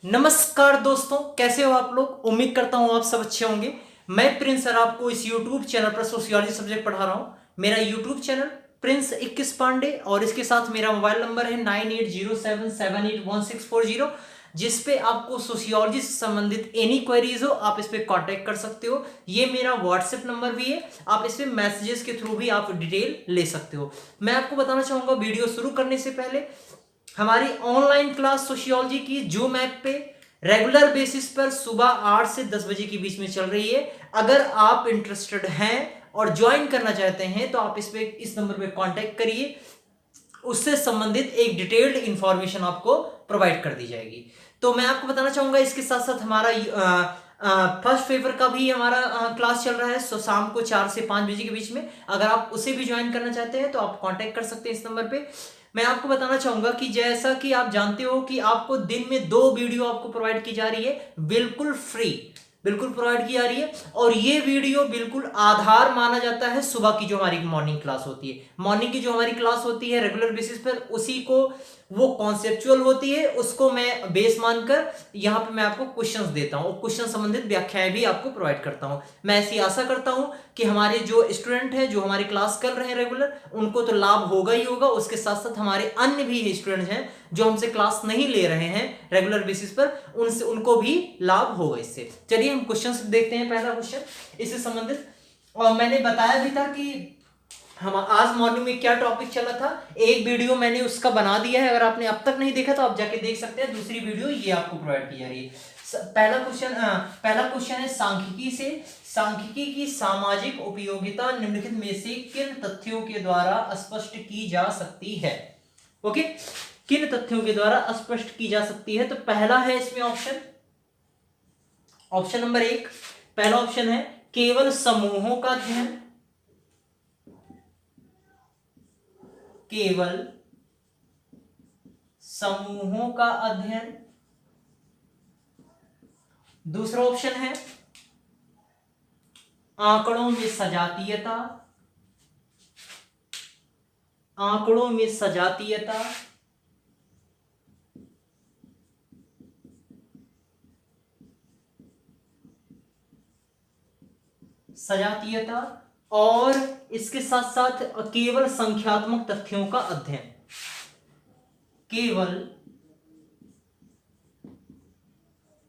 नमस्कार दोस्तों, कैसे हो आप लोग। उम्मीद करता हूं आप सब अच्छे होंगे। मैं प्रिंस सर आपको इस YouTube चैनल पर सोशियोलॉजी सब्जेक्ट पढ़ा रहा हूं। मेरा YouTube चैनल प्रिंस 21 पांडे और इसके साथ मेरा मोबाइल नंबर है 9807781640, जिस पे आपको सोशियोलॉजी से संबंधित एनी क्वेरीज हो आप इस पे कांटेक्ट कर सकते हो। ये मेरा व्हाट्सएप नंबर भी है, आप इस पे मैसेजेस के थ्रू भी आप डिटेल ले सकते हो। मैं आपको बताना चाहूंगा वीडियो शुरू करने से पहले, हमारी ऑनलाइन क्लास सोशियोलॉजी की जूम ऐप पे रेगुलर बेसिस पर सुबह 8 से 10 बजे के बीच में चल रही है। अगर आप इंटरेस्टेड हैं और ज्वाइन करना चाहते हैं तो आप इस नंबर पे कांटेक्ट करिए, उससे संबंधित एक डिटेल्ड इंफॉर्मेशन आपको प्रोवाइड कर दी जाएगी। तो मैं आपको बताना चाहूंगा इसके साथ साथ हमारा फर्स्ट पेपर का भी हमारा क्लास चल रहा है। सो शाम को 4 से 5 बजे के बीच में, अगर आप उसे भी ज्वाइन करना चाहते हैं तो आप कांटेक्ट कर सकते हैं इस नंबर पे। मैं आपको बताना चाहूंगा कि जैसा कि आप जानते हो कि आपको दिन में 2 वीडियो आपको प्रोवाइड की जा रही है, बिल्कुल फ्री, बिल्कुल प्रोवाइड की जा रही है। और ये वीडियो बिल्कुल आधार माना जाता है सुबह की जो हमारी मॉर्निंग क्लास होती है। मॉर्निंग की जो हमारी क्लास होती है रेगुलर बेसिस पर, उसी को वो कॉन्सेप्चुअल होती है, उसको मैं बेस मानकर यहाँ पे मैं आपको क्वेश्चंस देता हूँ, क्वेश्चन संबंधित व्याख्याएं भी आपको प्रोवाइड करता हूँ। मैं ऐसी आशा करता हूँ कि हमारे जो स्टूडेंट हैं जो हमारी क्लास कर रहे हैं रेगुलर, उनको तो लाभ होगा ही होगा। उसके साथ साथ हमारे अन्य भी स्टूडेंट्स हैं जो हमसे क्लास नहीं ले रहे हैं रेगुलर बेसिस पर, उनको भी लाभ होगा इससे। चलिए हम क्वेश्चन देखते हैं। पहला क्वेश्चन इससे संबंधित, और मैंने बताया भी था कि हम आज मॉर्निंग में क्या टॉपिक चला था, एक वीडियो मैंने उसका बना दिया है। अगर आपने अब तक नहीं देखा तो आप जाके देख सकते हैं। दूसरी वीडियो ये आपको प्रोवाइड की जा रही है। पहला क्वेश्चन है सांख्यिकी से, सांख्यिकी की सामाजिक उपयोगिता निम्नलिखित में से किन तथ्यों के द्वारा स्पष्ट की जा सकती है। ओके, किन तथ्यों के द्वारा स्पष्ट की जा सकती है। तो पहला है इसमें ऑप्शन नंबर 1, पहला ऑप्शन है केवल समूहों का अध्ययन, केवल समूहों का अध्ययन। दूसरा ऑप्शन है आंकड़ों में सजातीयता, आंकड़ों में सजातीयता। सजातीयता और इसके साथ साथ केवल संख्यात्मक तथ्यों का अध्ययन, केवल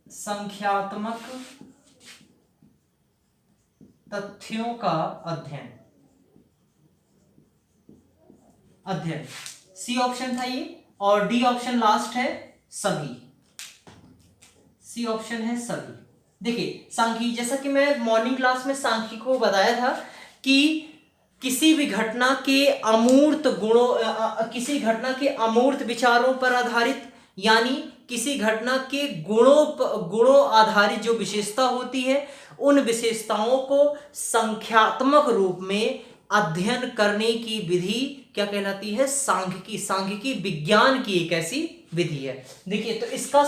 संख्यात्मक तथ्यों का अध्ययन। सी ऑप्शन था ये, और डी ऑप्शन लास्ट है सभी। सी ऑप्शन है सभी। देखिए सांख्यिकी, जैसा कि मैं मॉर्निंग क्लास में सांख्यिकी को बताया था कि किसी भी घटना के अमूर्त गुणों, किसी घटना के अमूर्त विचारों पर आधारित, यानी किसी घटना के गुणों आधारित जो विशेषता होती है, उन विशेषताओं को संख्यात्मक रूप में अध्ययन करने की विधि क्या कहलाती है, सांख्यिकी। सांख्यिकी विज्ञान की एक ऐसी विधि है। देखिए तो इसका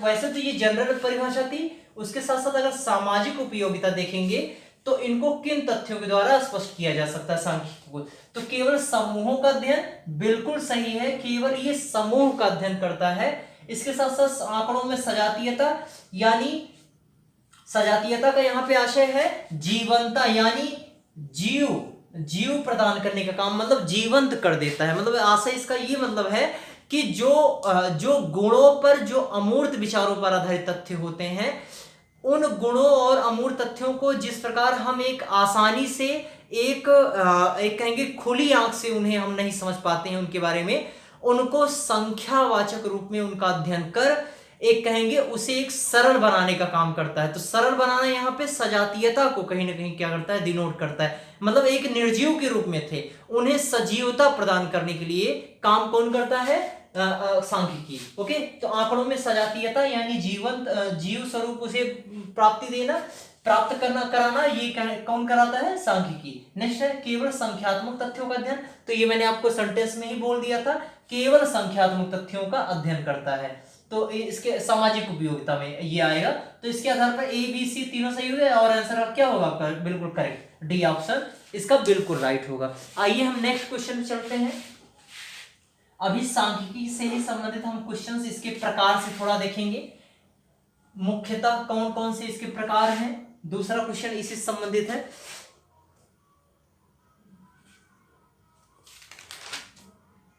वैसे तो ये जनरल परिभाषा थी, उसके साथ साथ अगर सामाजिक उपयोगिता देखेंगे तो इनको किन तथ्यों के द्वारा स्पष्ट किया जा सकता है सांख्यिकी को। तो केवल समूहों का अध्ययन बिल्कुल सही है, केवल ये समूह का अध्ययन करता है। इसके साथ साथ आंकड़ों में सजातीयता, यानी सजातीयता का यहाँ पे आशय है जीवंतता, यानी जीव प्रदान करने का काम, मतलब जीवंत कर देता है। मतलब आशय इसका ये मतलब है कि जो गुणों पर, जो अमूर्त विचारों पर आधारित तथ्य होते हैं, उन गुणों और अमूर्त तथ्यों को जिस प्रकार हम एक आसानी से एक कहेंगे खुली आंख से उन्हें हम नहीं समझ पाते हैं उनके बारे में, उनको संख्यावाचक रूप में उनका अध्ययन कर एक कहेंगे उसे एक सरल बनाने का काम करता है। तो सरल बनाना यहाँ पे सजातीयता को कहीं ना कहीं क्या करता है, डिनोट करता है। मतलब एक निर्जीव के रूप में थे, उन्हें सजीवता प्रदान करने के लिए काम कौन करता है, सांख्यिकी। ओके, तो आंकड़ों में सजातीयता यानी जीवंत, जीव स्वरूप उसे प्राप्ति देना, प्राप्त करना, कराना, ये कौन कराता है, सांख्यिकी। नेक्स्ट है केवल संख्यात्मक तथ्यों का अध्ययन। तो ये मैंने आपको सेंटेंस में ही बोल दिया था, केवल संख्यात्मक तथ्यों का अध्ययन करता है। तो इसके सामाजिक उपयोगिता में ये आएगा। तो इसके आधार पर ए बी सी तीनों सही हो गए और आंसर क्या होगा आपका, बिल्कुल करेक्ट, डी ऑप्शन इसका बिल्कुल राइट होगा। आइए हम नेक्स्ट क्वेश्चन में चलते हैं। अभी सांख्यिकी से ही संबंधित हम क्वेश्चंस इसके प्रकार से थोड़ा देखेंगे मुख्यतः कौन कौन से इसके प्रकार हैं। दूसरा क्वेश्चन इसी से संबंधित है।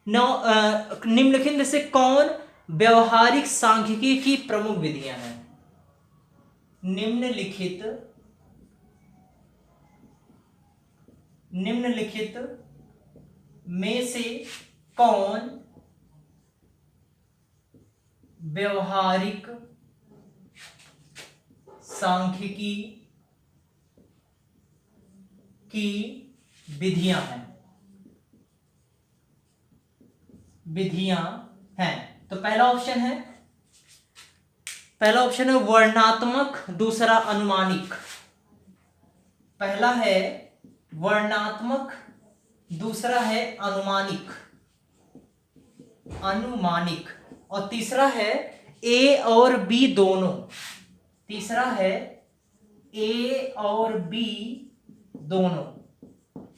निम्नलिखित में से कौन व्यवहारिक सांख्यिकी की प्रमुख विधियां हैं। निम्नलिखित में से कौन व्यवहारिक सांख्यिकी की विधियां हैं। तो पहला ऑप्शन है वर्णनात्मक, दूसरा अनुमानिक। पहला है वर्णनात्मक, दूसरा है अनुमानिक और तीसरा है ए और बी दोनों।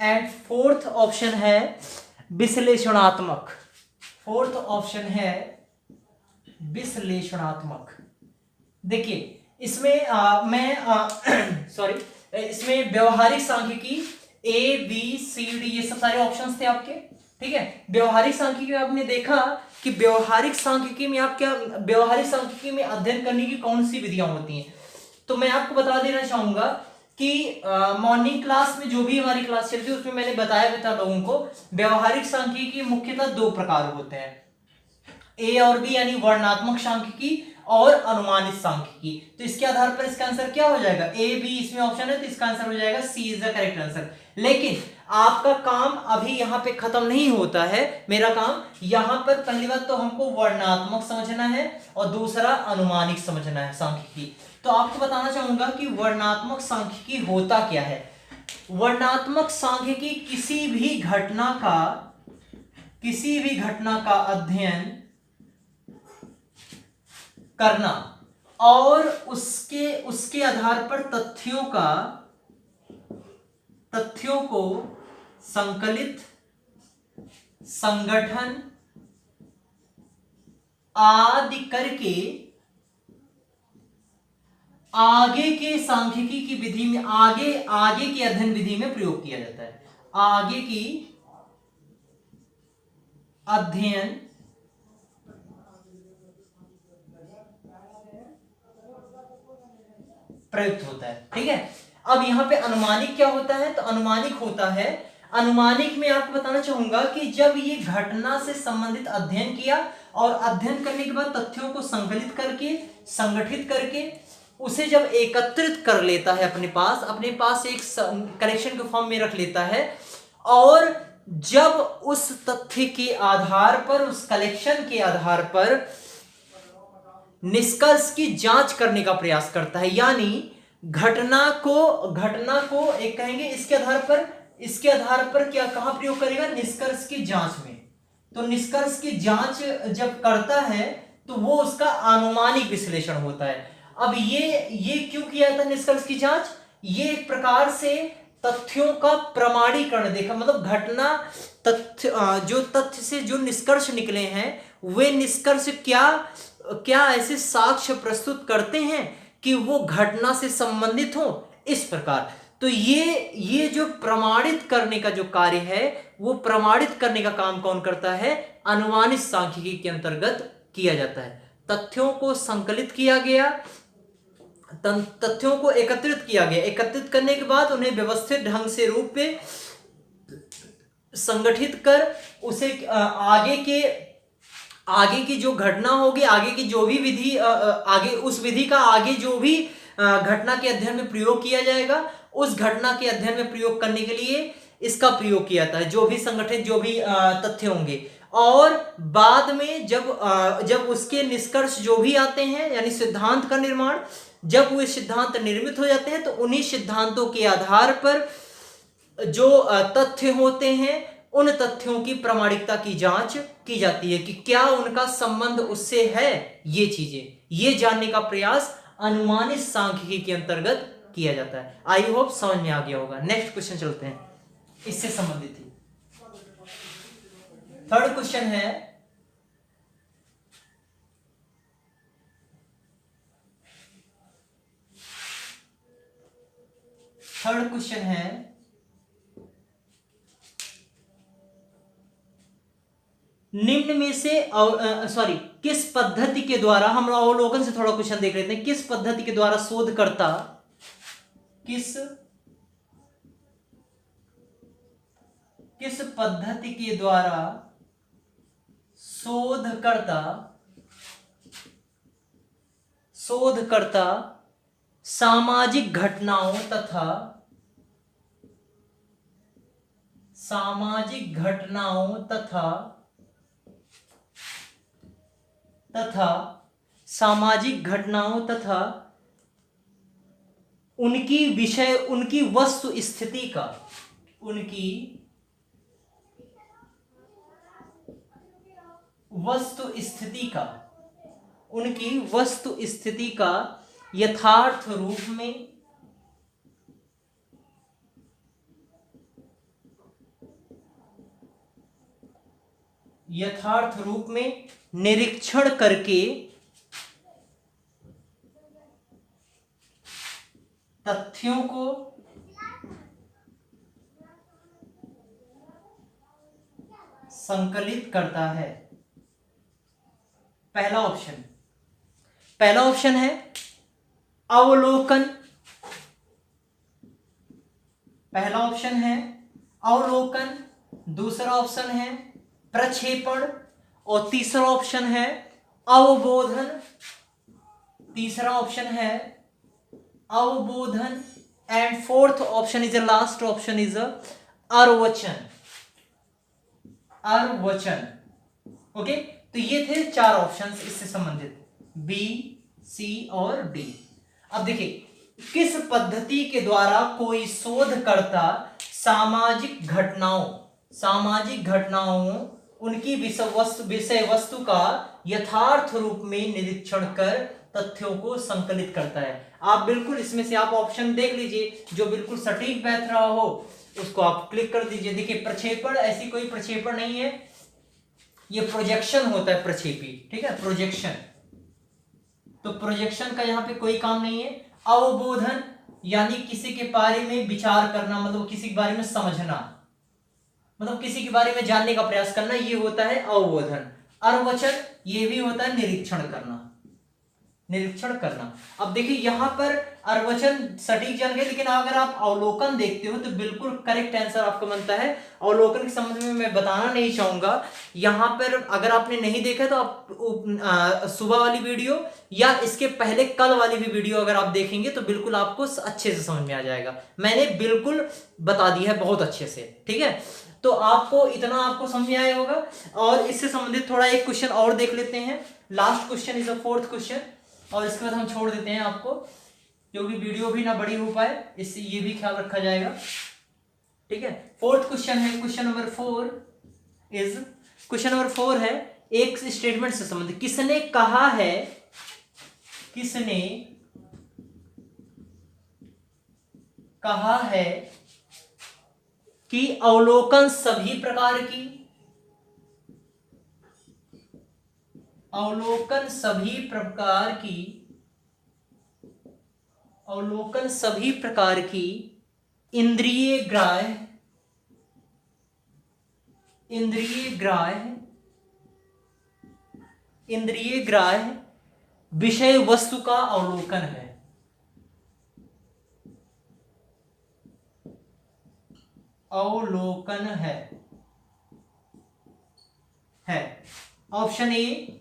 एंड फोर्थ ऑप्शन है विश्लेषणात्मक। देखिए इसमें इसमें व्यवहारिक सांख्यिकी ए बी सी डी ये सब सारे ऑप्शंस थे आपके। ठीक है, व्यवहारिक सांख्यिकी में आपने देखा कि व्यवहारिक सांख्यिकी में अध्ययन करने की कौन सी विधियां होती हैं। तो मैं आपको बता देना चाहूंगा कि मॉर्निंग क्लास में जो भी हमारी क्लास चलती है उसमें मैंने बताया था लोगों को व्यवहारिक सांख्यिकी मुख्यतः 2 प्रकार होते हैं, ए और बी, यानी वर्णनात्मक सांख्यिकी और अनुमानित सांख्यिकी। तो इसके आधार पर इसका आंसर क्या हो जाएगा, ए बी इसमें ऑप्शन है तो इसका आंसर हो जाएगा सी इज द करेक्ट आंसर। लेकिन आपका काम अभी यहां पे खत्म नहीं होता है। मेरा काम यहां पर पहली बात तो हमको वर्णनात्मक समझना है और दूसरा अनुमानिक समझना है सांख्यिकी। तो आपको बताना चाहूंगा कि वर्णनात्मक सांख्यिकी होता क्या है। वर्णनात्मक सांख्यिकी किसी भी घटना का अध्ययन करना और उसके आधार पर तथ्यों को संकलित, संगठन आदि करके आगे के सांख्यिकी की विधि में आगे की अध्ययन विधि में प्रयोग किया जाता है। आगे की अध्ययन प्रयुक्त होता है। ठीक है, अब यहां पे अनुमानिक क्या होता है, तो अनुमानिक में आपको बताना चाहूंगा कि जब ये घटना से संबंधित अध्ययन किया और अध्ययन करने के बाद तथ्यों को संकलित करके, संगठित करके उसे जब एकत्रित कर लेता है अपने पास एक कलेक्शन के फॉर्म में रख लेता है और जब उस तथ्य के आधार पर, उस कलेक्शन के आधार पर निष्कर्ष की जांच करने का प्रयास करता है। यानी घटना को एक कहेंगे इसके आधार पर क्या कहां प्रयोग करेगा, निष्कर्ष की जांच में। तो निष्कर्ष की जांच जब करता है तो वो उसका अनुमानिक विश्लेषण होता है। अब ये क्यों किया था निष्कर्ष की जांच, ये एक प्रकार से तथ्यों का प्रमाणीकरण देखा, मतलब घटना तथ्य से जो निष्कर्ष निकले हैं वे निष्कर्ष क्या ऐसे साक्ष्य प्रस्तुत करते हैं कि वो घटना से संबंधित हो, इस प्रकार। तो ये जो प्रमाणित करने का जो कार्य है वो प्रमाणित करने का काम कौन करता है, अनुमानित सांख्यिकी के अंतर्गत किया जाता है। तथ्यों को संकलित किया गया, तथ्यों को एकत्रित किया गया, एकत्रित करने के बाद उन्हें व्यवस्थित ढंग से रूप में संगठित कर उसे आगे की जो घटना होगी, आगे की जो भी विधि आगे उस विधि का आगे जो भी घटना के अध्ययन में प्रयोग किया जाएगा, उस घटना के अध्ययन में प्रयोग करने के लिए इसका प्रयोग किया जाता है, जो भी संगठित जो भी तथ्य होंगे। और बाद में जब उसके निष्कर्ष जो भी आते हैं, यानी सिद्धांत का निर्माण, जब वो सिद्धांत निर्मित हो जाते हैं तो उन्हीं सिद्धांतों के आधार पर जो तथ्य होते हैं उन तथ्यों की प्रामाणिकता की जांच की जाती है कि क्या उनका संबंध उससे है। ये चीजें, ये जानने का प्रयास अनुमानित सांख्यिकी के अंतर्गत किया जाता है। आई होप समझ में आ गया होगा। नेक्स्ट क्वेश्चन चलते हैं, इससे संबंधित ही थर्ड क्वेश्चन है, थर्ड क्वेश्चन है, निम्न में से किस पद्धति के द्वारा, हम अवलोकन से थोड़ा क्वेश्चन देख लेते हैं, किस पद्धति के द्वारा शोधकर्ता, किस पद्धति के द्वारा शोधकर्ता सामाजिक घटनाओं तथा उनकी वस्तु स्थिति का यथार्थ रूप में निरीक्षण करके तथ्यों को संकलित करता है। पहला ऑप्शन है अवलोकन, दूसरा ऑप्शन है प्रक्षेपण, और तीसरा ऑप्शन है अवबोधन, and fourth option is last option is अर्वचन। ओके, तो ये थे 4 ऑप्शंस इससे संबंधित, बी, सी और डी। अब देखिए, किस पद्धति के द्वारा कोई शोधकर्ता सामाजिक घटनाओं उनकी विषय वस्तु का यथार्थ रूप में निरीक्षण कर तथ्यों को संकलित करता है। आप बिल्कुल इसमें से आप ऑप्शन देख लीजिए, जो बिल्कुल सटीक बैठ रहा हो उसको आप क्लिक कर दीजिए। देखिए, प्रक्षेपण, ऐसी कोई प्रक्षेपण नहीं है, ये प्रोजेक्शन होता है प्रक्षेपी, ठीक है, प्रोजेक्शन। तो प्रोजेक्शन का यहां पे कोई काम नहीं है। अवबोधन यानी किसी के बारे में विचार करना, मतलब किसी के बारे में समझना, मतलब किसी के बारे में जानने का प्रयास करना, ये होता है अवबोधन। अर्वचन, ये भी होता है निरीक्षण करना। अब देखिए, यहां पर अर्वचन सटीक जान गए, लेकिन अगर आप अवलोकन देखते हो तो बिल्कुल करेक्ट आंसर आपको बनता है। अवलोकन के संबंध में मैं बताना नहीं चाहूंगा यहां पर, अगर आपने नहीं देखा तो आप सुबह वाली वीडियो या इसके पहले कल वाली भी वीडियो अगर आप देखेंगे तो बिल्कुल आपको अच्छे से समझ में आ जाएगा। मैंने बिल्कुल बता दिया है बहुत अच्छे से, ठीक है। तो आपको इतना आपको समझ में आया होगा। और इससे संबंधित थोड़ा एक क्वेश्चन और देख लेते हैं। Last question is a fourth question, और इसके बाद हम छोड़ देते हैं आपको, क्योंकि वीडियो भी ना बड़ी हो पाए, इससे ये भी ख्याल रखा जाएगा, ठीक है। फोर्थ क्वेश्चन है, क्वेश्चन नंबर 4 है एक स्टेटमेंट से संबंधित। किसने कहा है कि अवलोकन सभी प्रकार की इंद्रिय ग्राह्य विषय वस्तु का अवलोकन है। Option A,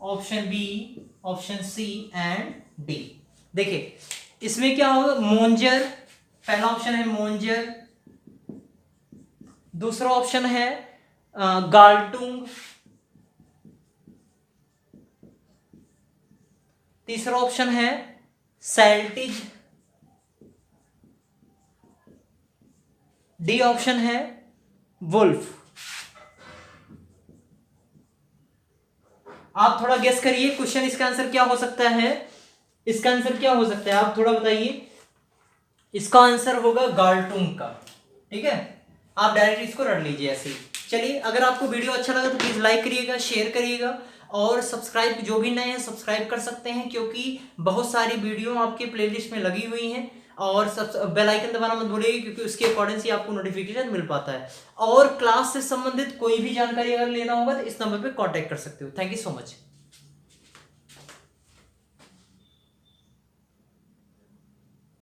option B, option C and D. देखिए, इसमें क्या होगा, मोंजर, पहला ऑप्शन है मोंजर, दूसरा ऑप्शन है गाल्टुंग, तीसरा ऑप्शन है सेल्टिज, डी ऑप्शन है वुल्फ। आप थोड़ा गेस करिए क्वेश्चन, इसका आंसर क्या हो सकता है, आप थोड़ा बताइए। इसका आंसर होगा गाल्टुंग का, ठीक है। आप डायरेक्ट इसको रट लीजिए ऐसे ही। चलिए, अगर आपको वीडियो अच्छा लगा तो प्लीज लाइक करिएगा, शेयर करिएगा, और सब्सक्राइब, जो भी नए हैं सब्सक्राइब कर सकते हैं, क्योंकि बहुत सारी वीडियो आपके प्लेलिस्ट में लगी हुई हैं। और सब बेल आइकन दबाना मत भूलिएगा, क्योंकि उसके अकॉर्डिंग ही आपको नोटिफिकेशन मिल पाता है। और क्लास से संबंधित कोई भी जानकारी अगर लेना होगा तो इस नंबर पे कांटेक्ट कर सकते हो। Thank you so much.